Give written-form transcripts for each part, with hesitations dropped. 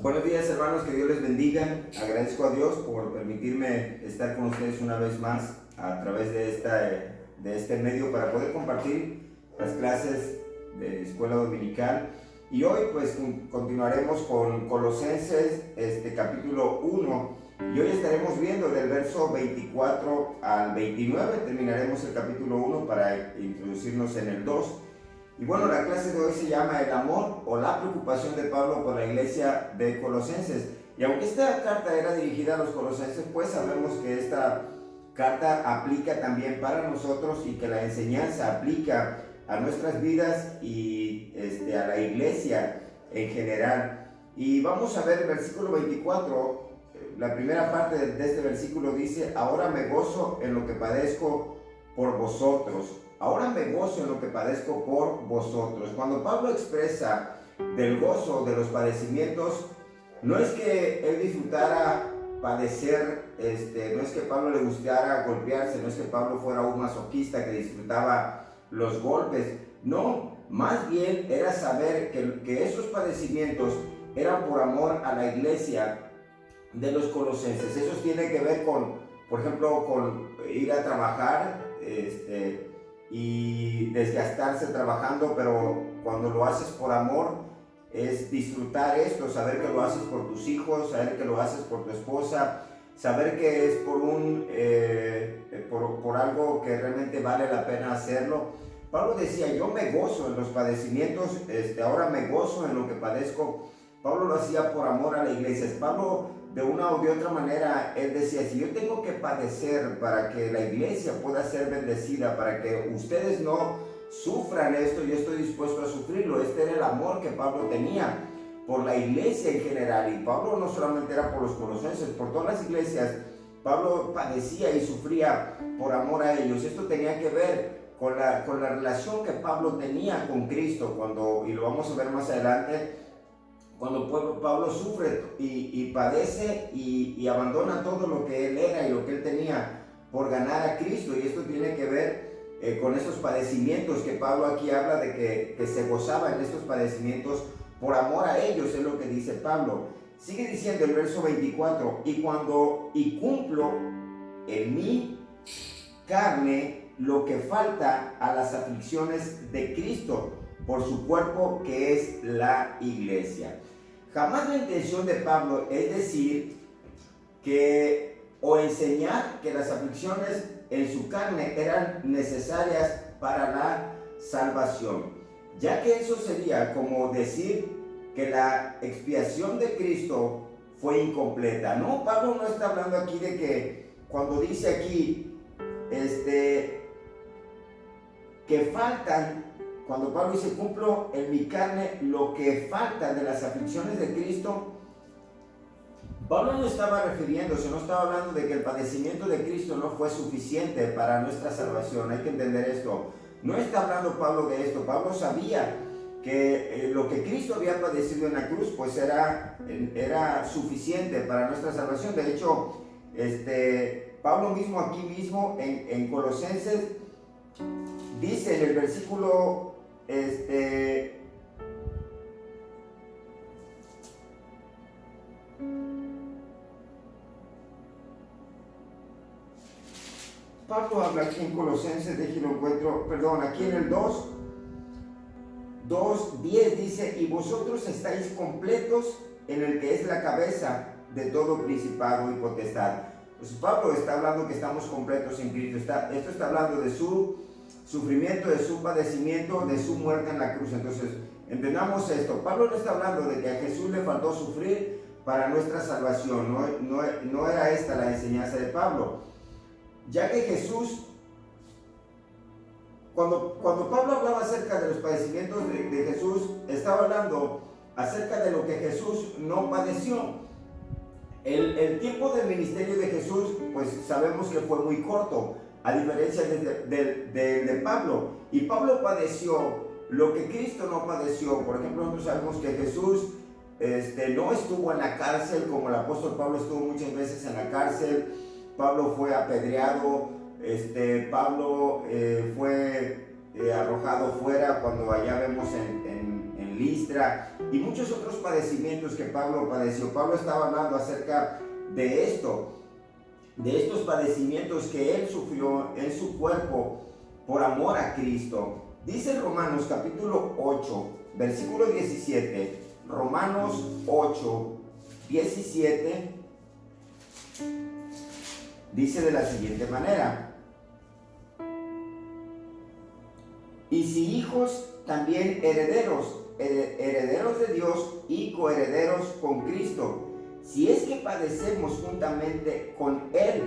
Buenos días, hermanos, que Dios les bendiga. Agradezco a Dios por permitirme estar con ustedes una vez más a través de este medio para poder compartir las clases de escuela dominical. Y hoy pues continuaremos con Colosenses capítulo 1 y hoy estaremos viendo del verso 24 al 29. Terminaremos el capítulo 1 para introducirnos en el 2. Y bueno, la clase de hoy se llama El amor o la preocupación de Pablo por la iglesia de Colosenses. Y aunque esta carta era dirigida a los colosenses, pues sabemos que esta carta aplica también para nosotros y que la enseñanza aplica a nuestras vidas y a la iglesia en general. Y vamos a ver el versículo 24. La primera parte de este versículo dice: ahora me gozo en lo que padezco por vosotros. Ahora me gozo en lo que padezco por vosotros. Cuando Pablo expresa del gozo de los padecimientos, no es que él disfrutara padecer, no es que Pablo le gustara golpearse, no es que Pablo fuera un masoquista que disfrutaba los golpes. No, más bien era saber que esos padecimientos eran por amor a la iglesia de los colosenses. Eso tiene que ver con, por ejemplo, con ir a trabajar, y desgastarse trabajando, pero cuando lo haces por amor es disfrutar esto, saber que lo haces por tus hijos, saber que lo haces por tu esposa, saber que es por algo que realmente vale la pena hacerlo. Pablo decía: yo me gozo en los padecimientos, ahora me gozo en lo que padezco. Pablo lo hacía por amor a la iglesia. Pablo, de una o de otra manera, él decía: si yo tengo que padecer para que la iglesia pueda ser bendecida, para que ustedes no sufran esto, yo estoy dispuesto a sufrirlo. Este era el amor que Pablo tenía por la iglesia en general. Y Pablo no solamente era por los colosenses, por todas las iglesias. Pablo padecía y sufría por amor a ellos. Esto tenía que ver con la relación que Pablo tenía con Cristo, y lo vamos a ver más adelante. Cuando Pablo sufre y padece y abandona todo lo que él era y lo que él tenía por ganar a Cristo. Y esto tiene que ver con esos padecimientos que Pablo aquí habla de que se gozaba en estos padecimientos por amor a ellos, es lo que dice Pablo. Sigue diciendo el verso 24: y cumplo en mi carne lo que falta a las aflicciones de Cristo por su cuerpo, que es la iglesia. Jamás la intención de Pablo es decir o enseñar que las aflicciones en su carne eran necesarias para la salvación, ya que eso sería como decir que la expiación de Cristo fue incompleta. No, Pablo no está hablando aquí de que cuando dice aquí que faltan. Cuando Pablo dice: cumplo en mi carne lo que falta de las aflicciones de Cristo, Pablo no estaba refiriéndose, no estaba hablando de que el padecimiento de Cristo no fue suficiente para nuestra salvación. Hay que entender esto. No está hablando Pablo de esto. Pablo sabía que lo que Cristo había padecido en la cruz pues era suficiente para nuestra salvación. De hecho, Pablo mismo aquí mismo en Colosenses dice en el versículo Pablo habla aquí en Colosenses, aquí en el 2:10 dice: y vosotros estáis completos en el que es la cabeza de todo principado y potestad. Pues Pablo está hablando que estamos completos en Cristo. Esto está hablando de su sufrimiento, de su padecimiento, de su muerte en la cruz. Entonces, entendamos esto. Pablo no está hablando de que a Jesús le faltó sufrir para nuestra salvación. No era esta la enseñanza de Pablo. Ya que Jesús, cuando Pablo hablaba acerca de los padecimientos de Jesús, estaba hablando acerca de lo que Jesús no padeció. El tiempo del ministerio de Jesús, pues sabemos que fue muy corto, a diferencia de Pablo. Y Pablo padeció lo que Cristo no padeció. Por ejemplo, nosotros sabemos que Jesús no estuvo en la cárcel como el apóstol Pablo estuvo muchas veces en la cárcel. Pablo fue apedreado, Pablo fue arrojado fuera, cuando allá vemos en en Listra y muchos otros padecimientos que Pablo padeció. Pablo estaba hablando acerca de esto, de estos padecimientos que él sufrió en su cuerpo por amor a Cristo. Dice Romanos capítulo 8, versículo 17, Romanos 8, 17, dice de la siguiente manera: y si hijos, también herederos, herederos de Dios y coherederos con Cristo, si es que padecemos juntamente con Él,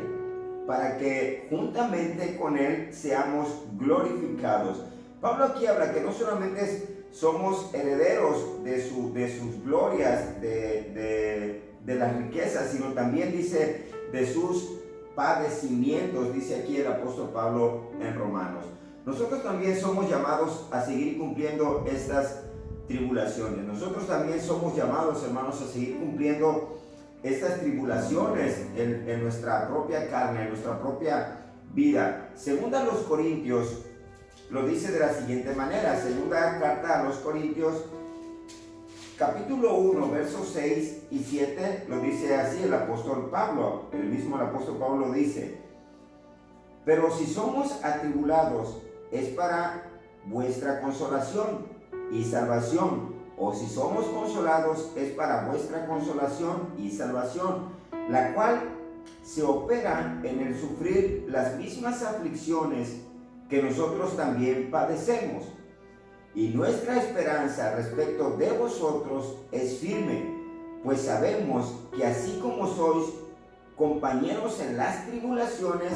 para que juntamente con Él seamos glorificados. Pablo aquí habla que no solamente somos herederos de sus glorias, de las riquezas, sino también dice de sus padecimientos, dice aquí el apóstol Pablo en Romanos. Nosotros también somos llamados a seguir cumpliendo estas tribulaciones. Nosotros también somos llamados, hermanos, a seguir cumpliendo estas tribulaciones en nuestra propia carne, en nuestra propia vida. Segunda a los Corintios lo dice de la siguiente manera. Segunda carta a los Corintios, capítulo 1, versos 6 y 7, lo dice así el apóstol Pablo. El apóstol Pablo dice: pero si somos atribulados, es para vuestra consolación y salvación, o si somos consolados, es para vuestra consolación y salvación, la cual se opera en el sufrir las mismas aflicciones que nosotros también padecemos. Y nuestra esperanza respecto de vosotros es firme, pues sabemos que así como sois compañeros en las tribulaciones,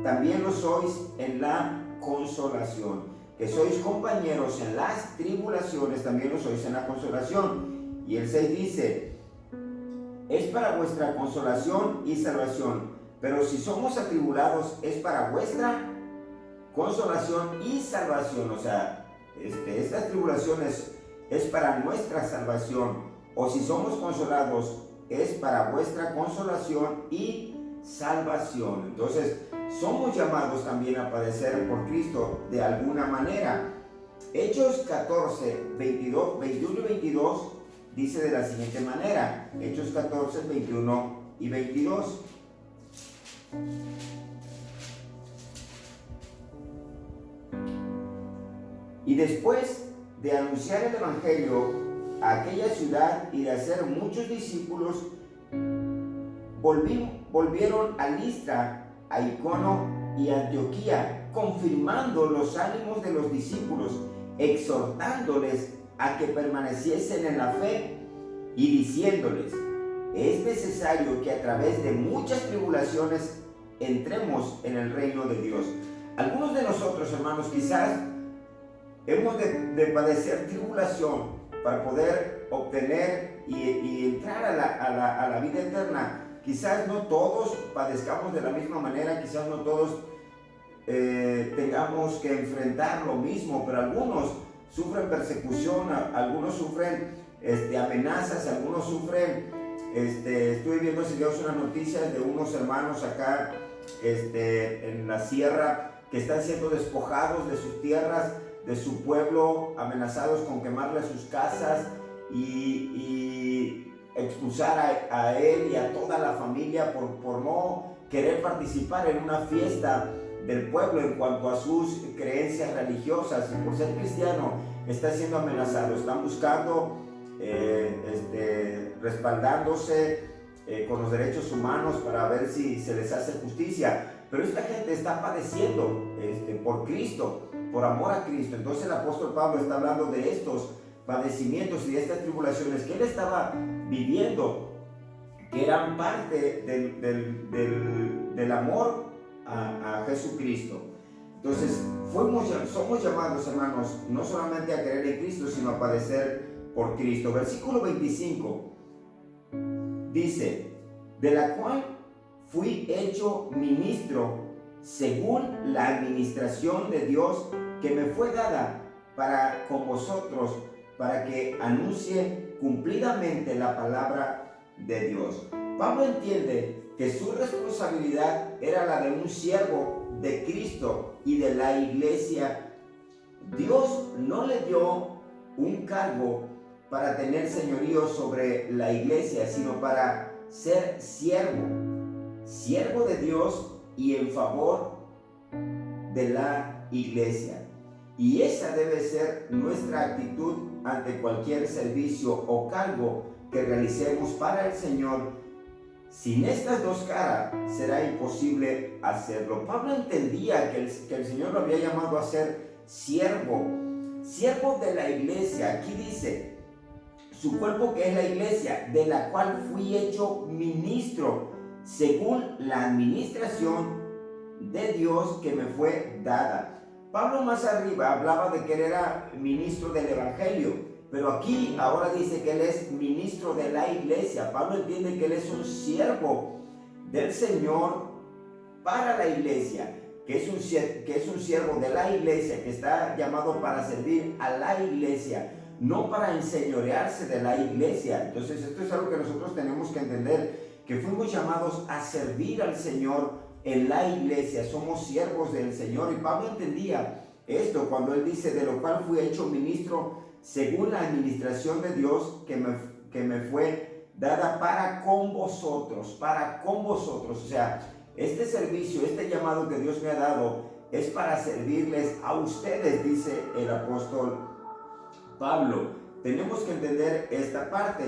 también lo sois en la consolación. Que sois compañeros en las tribulaciones, también lo sois en la consolación. Y el 6 dice: es para vuestra consolación y salvación. Pero si somos atribulados, es para vuestra consolación y salvación. O sea, estas tribulaciones es para nuestra salvación. O si somos consolados, es para vuestra consolación y salvación. Entonces, somos llamados también a padecer por Cristo de alguna manera. Hechos 14, 21 y 22 dice de la siguiente manera. Hechos 14, 21 y 22. Y después de anunciar el evangelio a aquella ciudad y de hacer muchos discípulos, volvieron a Listra, a Iconio y Antioquía, confirmando los ánimos de los discípulos, exhortándoles a que permaneciesen en la fe y diciéndoles: es necesario que a través de muchas tribulaciones entremos en el reino de Dios. Algunos de nosotros, hermanos, quizás hemos de padecer tribulación para poder obtener y entrar a la vida eterna. Quizás no todos padezcamos de la misma manera, quizás no todos tengamos que enfrentar lo mismo, pero algunos sufren persecución, algunos sufren amenazas, algunos sufren, estuve viendo hace días unas noticias de unos hermanos acá en la sierra que están siendo despojados de sus tierras, de su pueblo, amenazados con quemarle sus casas y expulsar a él y a toda la familia por no querer participar en una fiesta del pueblo en cuanto a sus creencias religiosas, y por ser cristiano está siendo amenazado. Están buscando respaldándose con los derechos humanos para ver si se les hace justicia, pero esta gente está padeciendo por Cristo, por amor a Cristo. Entonces el apóstol Pablo está hablando de estos padecimientos y de estas tribulaciones que él estaba viviendo, que eran parte del amor a Jesucristo. Entonces somos llamados, hermanos, no solamente a creer en Cristo, sino a padecer por Cristo. Versículo 25 dice: de la cual fui hecho ministro según la administración de Dios que me fue dada para con vosotros, para que anuncie cumplidamente la palabra de Dios. Pablo entiende que su responsabilidad era la de un siervo de Cristo y de la iglesia. Dios no le dio un cargo para tener señorío sobre la iglesia, sino para ser siervo de Dios y en favor de la iglesia. Y esa debe ser nuestra actitud ante cualquier servicio o cargo que realicemos para el Señor. Sin estas dos caras será imposible hacerlo. Pablo entendía que el Señor lo había llamado a ser siervo de la iglesia. Aquí dice, su cuerpo que es la iglesia, de la cual fui hecho ministro, según la administración de Dios que me fue dada. Pablo más arriba hablaba de que él era ministro del evangelio, pero aquí ahora dice que él es ministro de la iglesia. Pablo entiende que él es un siervo del Señor para la iglesia, que es un siervo de la iglesia, que está llamado para servir a la iglesia, no para enseñorearse de la iglesia. Entonces esto es algo que nosotros tenemos que entender, que fuimos llamados a servir al Señor en la iglesia, somos siervos del Señor. Y Pablo entendía esto cuando él dice, de lo cual fui hecho ministro según la administración de Dios que me fue dada para con vosotros. O sea, este servicio, este llamado que Dios me ha dado es para servirles a ustedes, dice el apóstol Pablo. Tenemos que entender esta parte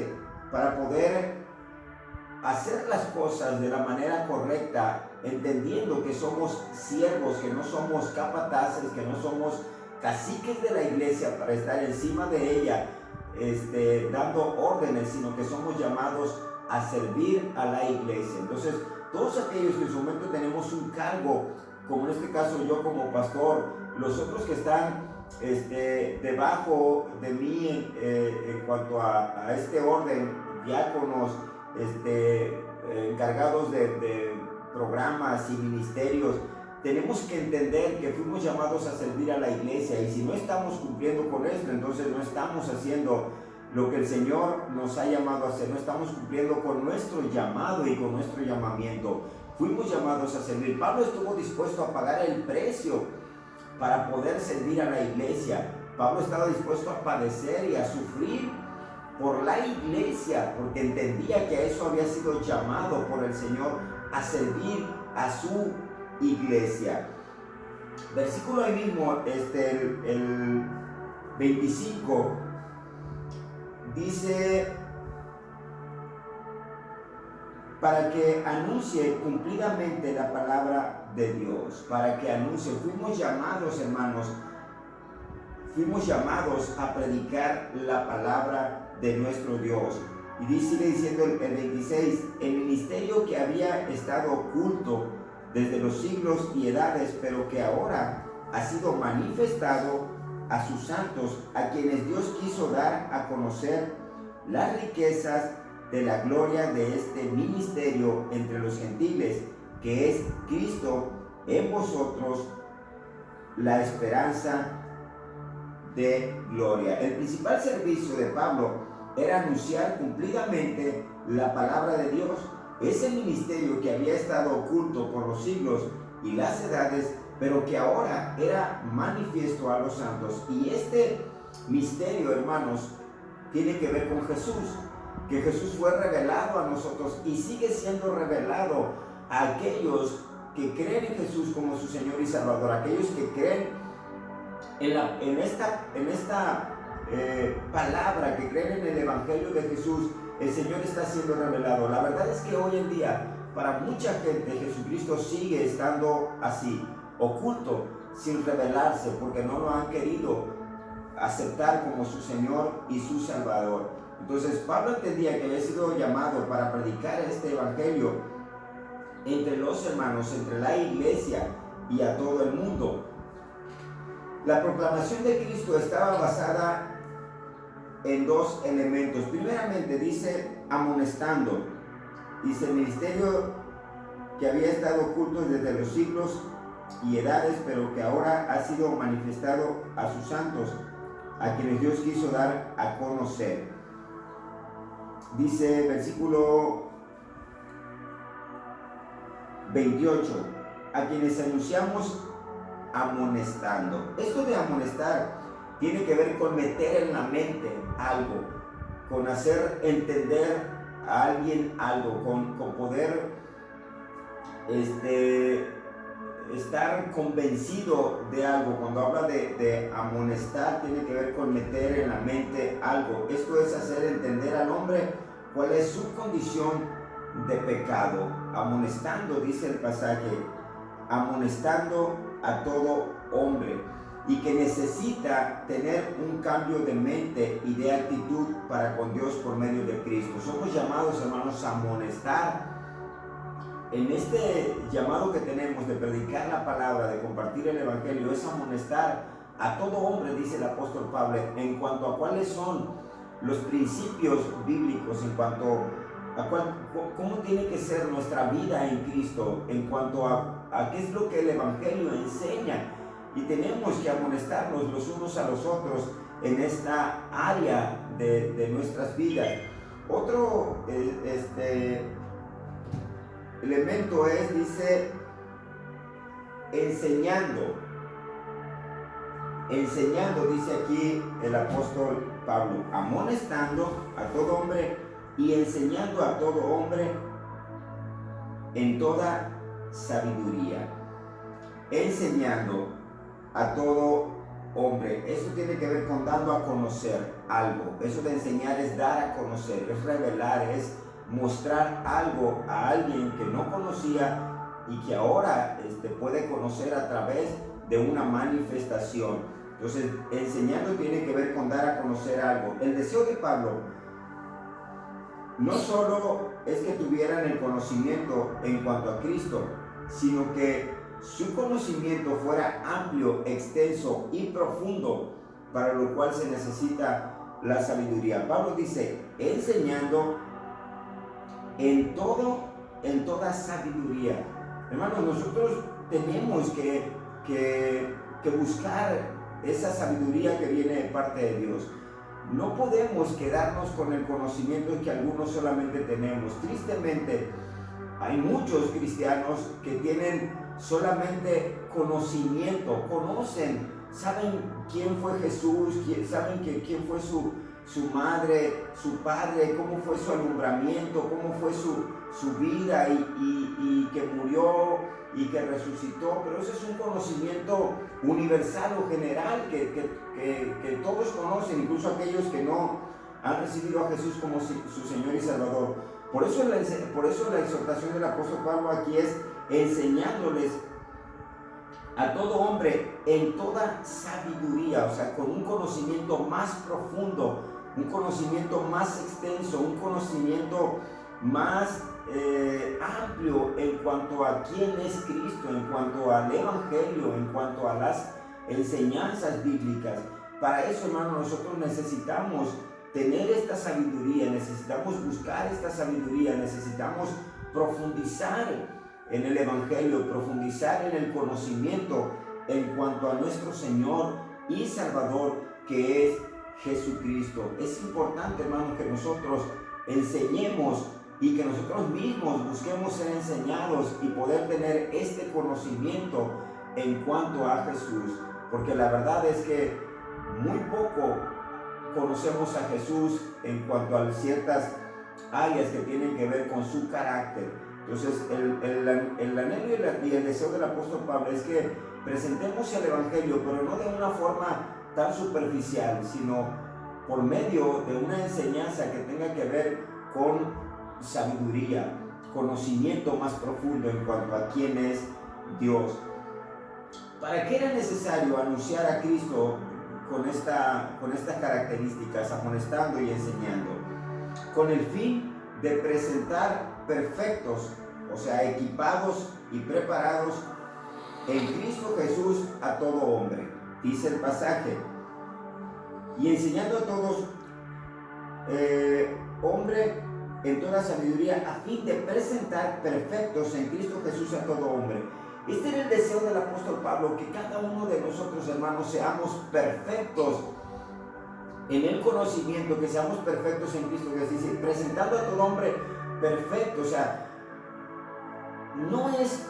para poder hacer las cosas de la manera correcta, entendiendo que somos siervos, que no somos capataces, que no somos caciques de la iglesia para estar encima de ella, dando órdenes, sino que somos llamados a servir a la iglesia. Entonces, todos aquellos que en su momento tenemos un cargo, como en este caso yo como pastor, los otros que están debajo de mí en cuanto a este orden, diáconos, encargados de programas y ministerios, tenemos que entender que fuimos llamados a servir a la iglesia, y si no estamos cumpliendo con esto, entonces no estamos haciendo lo que el Señor nos ha llamado a hacer, no estamos cumpliendo con nuestro llamado y con nuestro llamamiento. Fuimos llamados a servir. Pablo estuvo dispuesto a pagar el precio para poder servir a la iglesia. Pablo estaba dispuesto a padecer y a sufrir por la iglesia, porque entendía que a eso había sido llamado por el Señor, a servir a su iglesia. Versículo ahí mismo, el 25, dice, para que anuncie cumplidamente la palabra de Dios, para que anuncie. Fuimos llamados, hermanos, fuimos llamados a predicar la palabra de nuestro Dios. Y sigue diciendo el 26, el ministerio que había estado oculto desde los siglos y edades, pero que ahora ha sido manifestado a sus santos, a quienes Dios quiso dar a conocer las riquezas de la gloria de este ministerio entre los gentiles, que es Cristo en vosotros, la esperanza de gloria. El principal servicio de Pablo era anunciar cumplidamente la palabra de Dios. Ese ministerio que había estado oculto por los siglos y las edades, pero que ahora era manifiesto a los santos. Y este misterio, hermanos, tiene que ver con Jesús, que Jesús fue revelado a nosotros y sigue siendo revelado a aquellos que creen en Jesús como su Señor y Salvador, aquellos que creen en esta palabra, que creen en el Evangelio de Jesús. El Señor está siendo revelado. La verdad es que hoy en día, para mucha gente, Jesucristo sigue estando así, oculto, sin revelarse, porque no lo han querido aceptar como su Señor y su Salvador. Entonces Pablo entendía que había sido llamado para predicar este Evangelio entre los hermanos, entre la iglesia y a todo el mundo. La proclamación de Cristo estaba basada en dos elementos. Primeramente dice amonestando. Dice el ministerio que había estado oculto desde los siglos y edades, pero que ahora ha sido manifestado a sus santos, a quienes Dios quiso dar a conocer. Dice versículo 28, a quienes anunciamos amonestando. Esto de amonestar tiene que ver con meter en la mente algo, con hacer entender a alguien algo, con poder estar convencido de algo. Cuando habla de amonestar, tiene que ver con meter en la mente algo. Esto es hacer entender al hombre cuál es su condición de pecado. Amonestando, dice el pasaje, amonestando a todo hombre, y que necesita tener un cambio de mente y de actitud para con Dios por medio de Cristo. Somos llamados, hermanos, a amonestar. En este llamado que tenemos de predicar la palabra, de compartir el evangelio, es amonestar a todo hombre, dice el apóstol Pablo, en cuanto a cuáles son los principios bíblicos, en cuanto a cómo tiene que ser nuestra vida en Cristo, en cuanto a qué es lo que el evangelio enseña. Y tenemos que amonestarnos los unos a los otros en esta área de nuestras vidas. Otro elemento es, dice, enseñando, dice aquí el apóstol Pablo, amonestando a todo hombre y enseñando a todo hombre en toda sabiduría. Enseñando a todo hombre. Eso tiene que ver con dando a conocer algo. Eso de enseñar es dar a conocer, es revelar, es mostrar algo a alguien que no conocía y que ahora puede conocer a través de una manifestación. Entonces, enseñando tiene que ver con dar a conocer algo. El deseo de Pablo no solo es que tuvieran el conocimiento en cuanto a Cristo, sino que su conocimiento fuera amplio, extenso y profundo, para lo cual se necesita la sabiduría. Pablo dice, enseñando en toda sabiduría. Hermanos, nosotros tenemos que buscar esa sabiduría que viene de parte de Dios. No podemos quedarnos con el conocimiento que algunos solamente tenemos. Tristemente, hay muchos cristianos que tienen solamente conocimiento, conocen, saben quién fue Jesús, saben quién fue su madre, su padre, cómo fue su alumbramiento, cómo fue su vida y que murió y que resucitó, pero ese es un conocimiento universal o general que todos conocen, incluso aquellos que no han recibido a Jesús como su Señor y Salvador. Por eso la exhortación del apóstol Pablo aquí es enseñándoles a todo hombre en toda sabiduría, o sea, con un conocimiento más profundo, un conocimiento más extenso, un conocimiento más amplio en cuanto a quién es Cristo, en cuanto al evangelio, en cuanto a las enseñanzas bíblicas. Para eso, hermano, nosotros necesitamos tener esta sabiduría, necesitamos buscar esta sabiduría, necesitamos profundizar en el evangelio, profundizar en el conocimiento en cuanto a nuestro Señor y Salvador, que es Jesucristo. Es importante, hermanos, que nosotros enseñemos y que nosotros mismos busquemos ser enseñados y poder tener este conocimiento en cuanto a Jesús, porque la verdad es que muy poco conocemos a Jesús en cuanto a ciertas áreas que tienen que ver con su carácter. Entonces el anhelo y el deseo del apóstol Pablo es que presentemos el evangelio, pero no de una forma tan superficial, sino por medio de una enseñanza que tenga que ver con sabiduría, conocimiento más profundo en cuanto a quién es Dios. ¿Para qué era necesario anunciar a Cristo con estas características, amonestando y enseñando? Con el fin de presentar perfectos, o sea, equipados y preparados en Cristo Jesús a todo hombre, dice el pasaje, y enseñando a todos hombre en toda sabiduría, a fin de presentar perfectos en Cristo Jesús a todo hombre. Este era el deseo del apóstol Pablo, que cada uno de nosotros, hermanos, seamos perfectos en el conocimiento, que seamos perfectos en Cristo Jesús, presentando a todo hombre perfecto. O sea, no es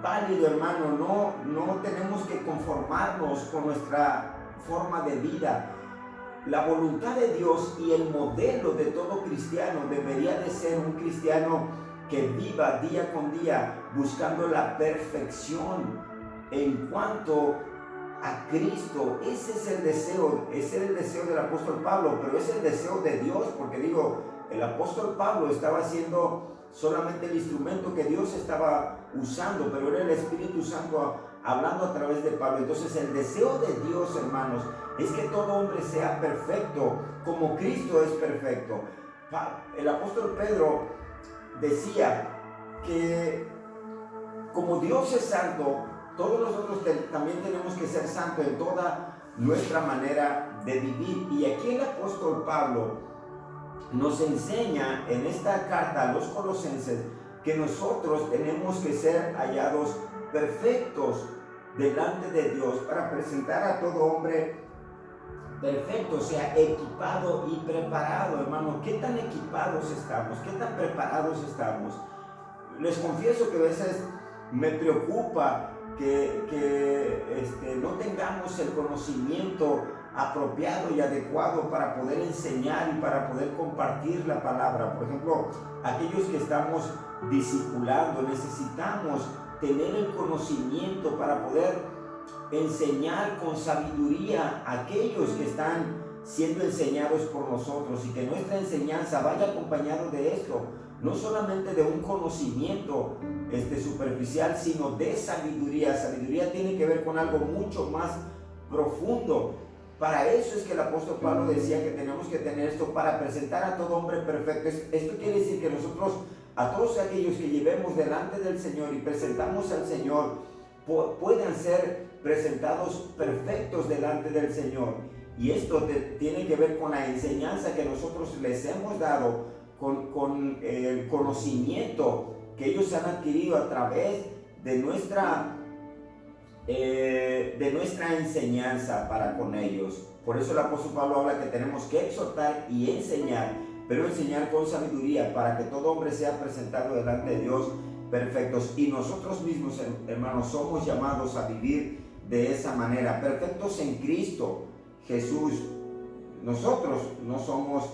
válido, hermano, no tenemos que conformarnos con nuestra forma de vida. la voluntad de Dios y el modelo de todo cristiano debería de ser un cristiano que viva día con día buscando la perfección en cuanto a Cristo. Ese es el deseo del apóstol Pablo, pero es el deseo de Dios, porque digo, el apóstol Pablo estaba siendo solamente el instrumento que Dios estaba usando, pero era el Espíritu Santo hablando a través de Pablo. Entonces el deseo de Dios, hermanos, es que todo hombre sea perfecto como Cristo es perfecto. El apóstol Pedro decía que como Dios es santo, todos nosotros también tenemos que ser santos en toda nuestra manera de vivir. Y aquí el apóstol Pablo nos enseña en esta carta a los colosenses que nosotros tenemos que ser hallados perfectos delante de Dios para presentar a todo hombre perfecto, o sea, equipado y preparado. Hermano, ¿qué tan equipados estamos? ¿Qué tan preparados estamos? Les confieso que a veces me preocupa que no tengamos el conocimiento apropiado y adecuado para poder enseñar y para poder compartir la palabra. Por ejemplo, aquellos que estamos discipulando, necesitamos tener el conocimiento para poder enseñar con sabiduría a aquellos que están siendo enseñados por nosotros, y que nuestra enseñanza vaya acompañado de esto, no solamente de un conocimiento superficial, sino de sabiduría. Sabiduría tiene que ver con algo mucho más profundo. Para eso es que el apóstol Pablo decía que tenemos que tener esto para presentar a todo hombre perfecto. Esto quiere decir que nosotros, a todos aquellos que llevemos delante del Señor y presentamos al Señor, puedan ser presentados perfectos delante del Señor. Y esto tiene que ver con la enseñanza que nosotros les hemos dado, con el conocimiento que ellos han adquirido a través de nuestra enseñanza para con ellos. Por eso el apóstol Pablo habla que tenemos que exhortar y enseñar, pero enseñar con sabiduría, para que todo hombre sea presentado delante de Dios perfectos. Y nosotros mismos, hermanos, somos llamados a vivir de esa manera, perfectos en Cristo Jesús. Nosotros no somos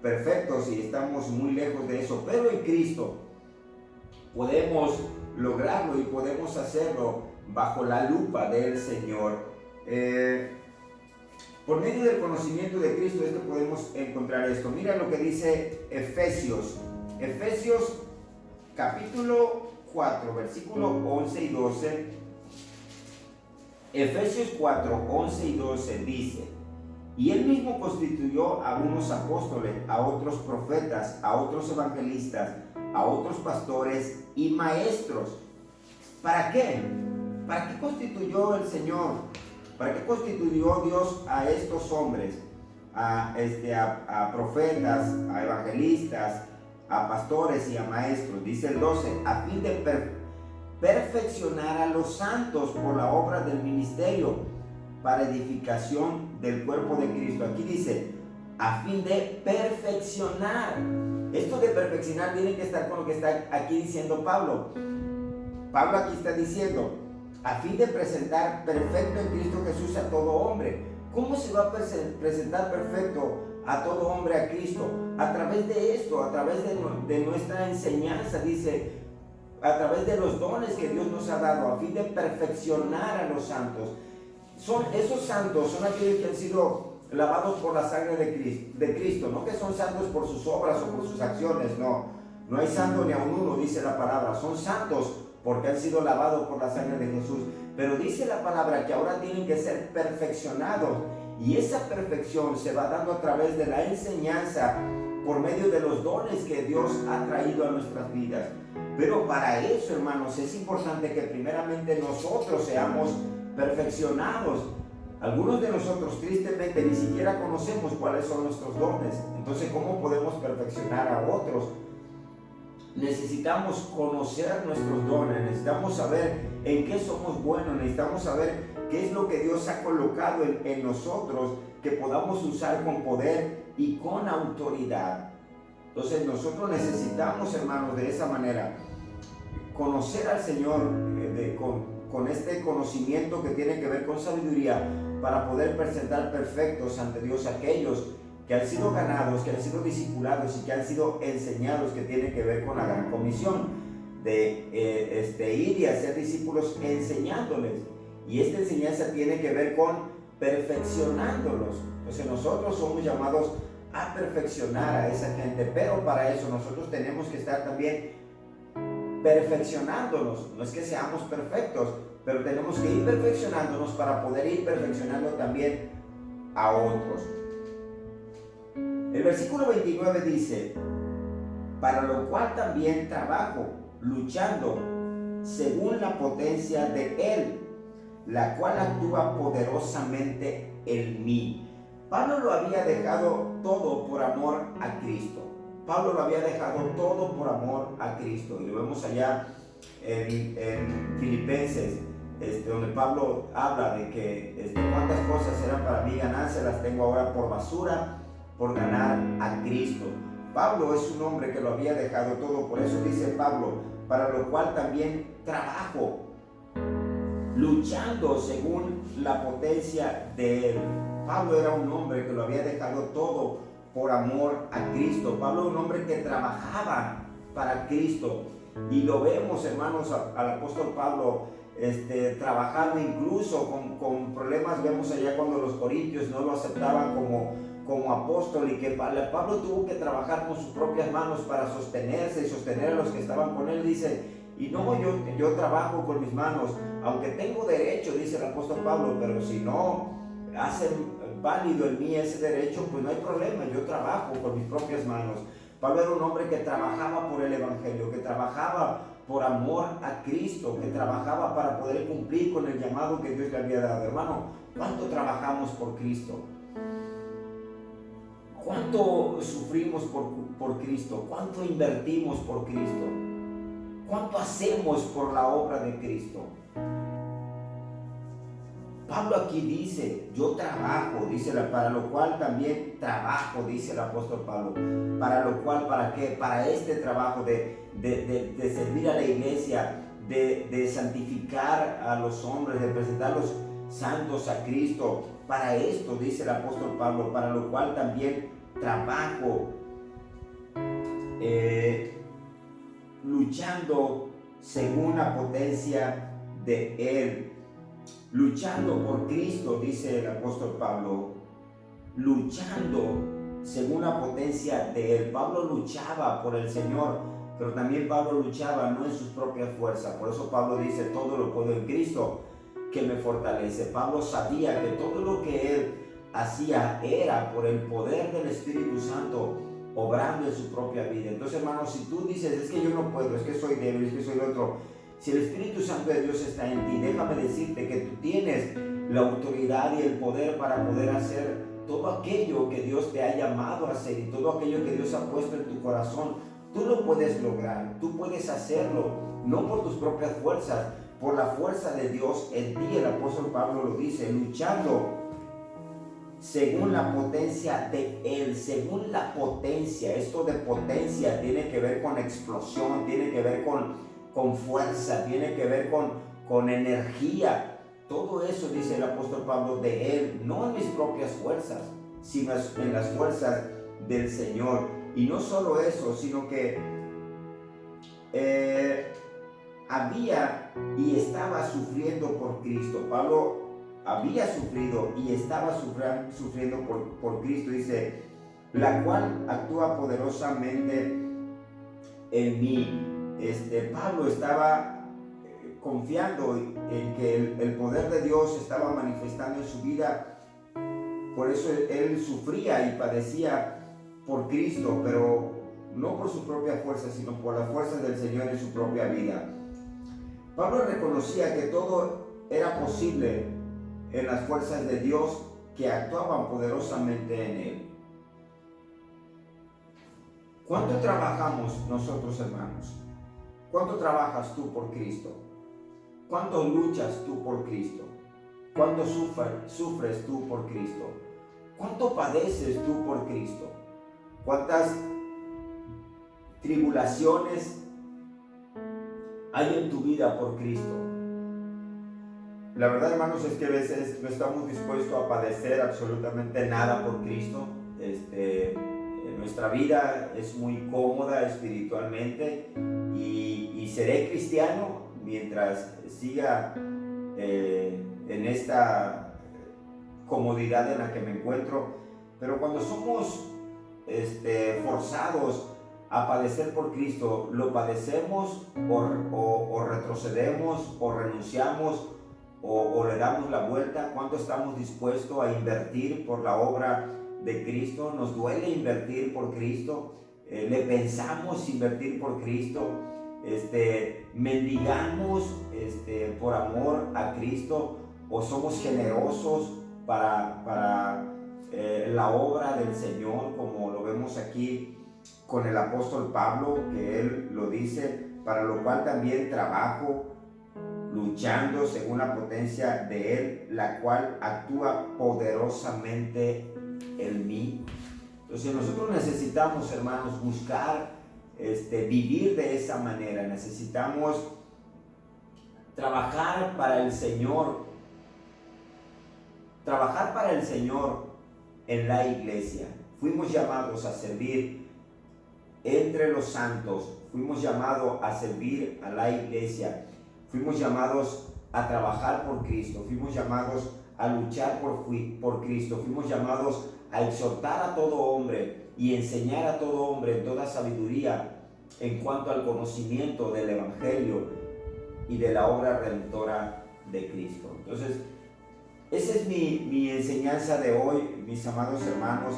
perfectos y estamos muy lejos de eso, pero en Cristo podemos lograrlo y podemos hacerlo bajo la lupa del Señor. Por medio del conocimiento de Cristo podemos encontrar esto. Mira lo que dice Efesios capítulo 4, versículo 11 y 12. Efesios 4, 11 y 12 dice: y él mismo constituyó a unos apóstoles, a otros profetas, a otros evangelistas, a otros pastores y maestros. ¿Para qué? ¿Para qué constituyó el Señor? ¿Para qué constituyó Dios a estos hombres? A profetas, a evangelistas, a pastores y a maestros. Dice el 12: a fin de perfeccionar a los santos por la obra del ministerio, para edificación del cuerpo de Cristo. Aquí dice, a fin de perfeccionar. Esto de perfeccionar tiene que estar con lo que está aquí diciendo Pablo. Pablo aquí está diciendo, a fin de presentar perfecto en Cristo Jesús a todo hombre. ¿Cómo se va a presentar perfecto a todo hombre a Cristo? A través de esto, a través de nuestra enseñanza, dice, a través de los dones que Dios nos ha dado, a fin de perfeccionar a los santos. Esos santos son aquellos que han sido lavados por la sangre de Cristo, no que son santos por sus obras o por sus acciones, no hay santo ni aun uno, dice la palabra. Son santos porque han sido lavados por la sangre de Jesús, pero dice la palabra que ahora tienen que ser perfeccionados, y esa perfección se va dando a través de la enseñanza, por medio de los dones que Dios ha traído a nuestras vidas. Pero para eso, hermanos, es importante que primeramente nosotros seamos perfeccionados. Algunos de nosotros tristemente ni siquiera conocemos cuáles son nuestros dones. Entonces, ¿cómo podemos perfeccionar a otros? Necesitamos conocer nuestros dones, necesitamos saber en qué somos buenos, necesitamos saber qué es lo que Dios ha colocado en nosotros, que podamos usar con poder y con autoridad. Entonces nosotros necesitamos, hermanos, de esa manera conocer al Señor con este conocimiento que tiene que ver con sabiduría, para poder presentar perfectos ante Dios aquellos que han sido ganados, que han sido discipulados y que han sido enseñados, que tiene que ver con la gran comisión de ir y hacer discípulos enseñándoles. Y esta enseñanza tiene que ver con perfeccionándolos. Entonces nosotros somos llamados a perfeccionar a esa gente, pero para eso nosotros tenemos que estar también perfeccionándonos. No es que seamos perfectos, pero tenemos que ir perfeccionándonos para poder ir perfeccionando también a otros. El versículo 29 dice: para lo cual también trabajo, luchando según la potencia de Él, la cual actúa poderosamente en mí. Pablo lo había dejado todo por amor a Cristo. Pablo lo había dejado todo por amor a Cristo. Y lo vemos allá en Filipenses, donde Pablo habla de que cuántas cosas eran para mí ganancia, las tengo ahora por basura, por ganar a Cristo. Pablo es un hombre que lo había dejado todo. Por eso dice Pablo: para lo cual también trabajo, luchando según la potencia de Él. Pablo era un hombre que lo había dejado todo por amor a Cristo. Pablo era un hombre que trabajaba para Cristo. Y lo vemos, hermanos, al apóstol Pablo trabajando incluso con problemas. Vemos allá cuando los corintios no lo aceptaban como apóstol, y que Pablo tuvo que trabajar con sus propias manos para sostenerse y sostener a los que estaban con él. Dice: y no, yo trabajo con mis manos, aunque tengo derecho, dice el apóstol Pablo, pero si no hacen válido en mí ese derecho, pues no hay problema, yo trabajo con mis propias manos. Pablo era un hombre que trabajaba por el evangelio, que trabajaba por amor a Cristo, que trabajaba para poder cumplir con el llamado que Dios le había dado. Hermano, ¿cuánto trabajamos por Cristo? ¿Cuánto sufrimos por Cristo? ¿Cuánto invertimos por Cristo? ¿Cuánto hacemos por la obra de Cristo? Pablo aquí dice: yo trabajo, dice, para lo cual también trabajo, dice el apóstol Pablo. Para lo cual, ¿para qué? Para este trabajo de servir a la iglesia, de santificar a los hombres, de presentar a los santos a Cristo. Para esto, dice el apóstol Pablo, para lo cual también trabajo, luchando según la potencia de Él. Luchando por Cristo, dice el apóstol Pablo, luchando según la potencia de Él. Pablo luchaba por el Señor, pero también Pablo luchaba no en sus propias fuerzas. Por eso Pablo dice: todo lo puedo en Cristo que me fortalece. Pablo sabía que todo lo que él hacía era por el poder del Espíritu Santo obrando en su propia vida. Entonces, hermanos, si tú dices: es que yo no puedo, es que soy débil, es que soy otro, si el Espíritu Santo de Dios está en ti, déjame decirte que tú tienes la autoridad y el poder para poder hacer todo aquello que Dios te ha llamado a hacer, y todo aquello que Dios ha puesto en tu corazón. Tú lo puedes lograr, tú puedes hacerlo, no por tus propias fuerzas, por la fuerza de Dios en ti. El apóstol Pablo lo dice: luchando según la potencia de Él, según la potencia. Esto de potencia tiene que ver con explosión, tiene que ver con fuerza, tiene que ver con energía. Todo eso, dice el apóstol Pablo, de Él, no en mis propias fuerzas, sino en las fuerzas del Señor. Y no solo eso, sino que había y estaba sufriendo por Cristo. Pablo había sufrido y estaba sufriendo por Cristo. Dice: la cual actúa poderosamente en mí. Pablo estaba confiando en que el poder de Dios estaba manifestando en su vida. Por eso él sufría y padecía por Cristo, pero no por su propia fuerza, sino por la fuerza del Señor en su propia vida. Pablo reconocía que todo era posible en las fuerzas de Dios que actuaban poderosamente en Él. ¿Cuánto trabajamos nosotros, hermanos? ¿Cuánto trabajas tú por Cristo? ¿Cuánto luchas tú por Cristo? ¿Cuánto sufres tú por Cristo? ¿Cuánto padeces tú por Cristo? ¿Cuántas tribulaciones hay en tu vida por Cristo? La verdad, hermanos, es que a veces no estamos dispuestos a padecer absolutamente nada por Cristo. Nuestra vida es muy cómoda espiritualmente y seré cristiano mientras siga en esta comodidad en la que me encuentro. Pero cuando somos forzados a padecer por Cristo, lo padecemos o retrocedemos o renunciamos o le damos la vuelta. ¿Cuánto estamos dispuestos a invertir por la obra de Cristo? Nos duele invertir por Cristo, le pensamos invertir por Cristo, mendigamos por amor a Cristo, o somos generosos para la obra del Señor, como lo vemos aquí con el apóstol Pablo, que él lo dice: para lo cual también trabajo, luchando según la potencia de Él, la cual actúa poderosamente en mí. Entonces nosotros necesitamos, hermanos, buscar vivir de esa manera. Necesitamos trabajar para el Señor en la iglesia. Fuimos llamados a servir entre los santos, fuimos llamados a servir a la iglesia. Fuimos llamados a trabajar por Cristo, fuimos llamados a luchar por Cristo, fuimos llamados a exhortar a todo hombre y enseñar a todo hombre en toda sabiduría en cuanto al conocimiento del Evangelio y de la obra redentora de Cristo. Entonces, esa es mi enseñanza de hoy, mis amados hermanos,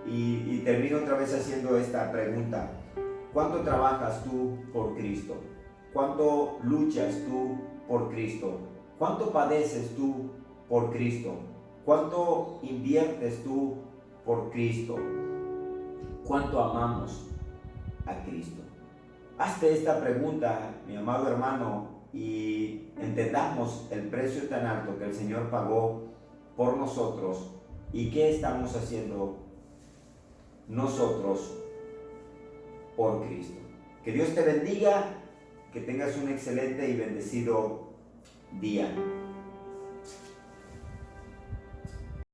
y termino otra vez haciendo esta pregunta: ¿cuánto trabajas tú por Cristo? ¿Cuánto luchas tú por Cristo? ¿Cuánto padeces tú por Cristo? ¿Cuánto inviertes tú por Cristo? ¿Cuánto amamos a Cristo? Hazte esta pregunta, mi amado hermano, y entendamos el precio tan alto que el Señor pagó por nosotros y qué estamos haciendo nosotros por Cristo. Que Dios te bendiga. Que tengas un excelente y bendecido día.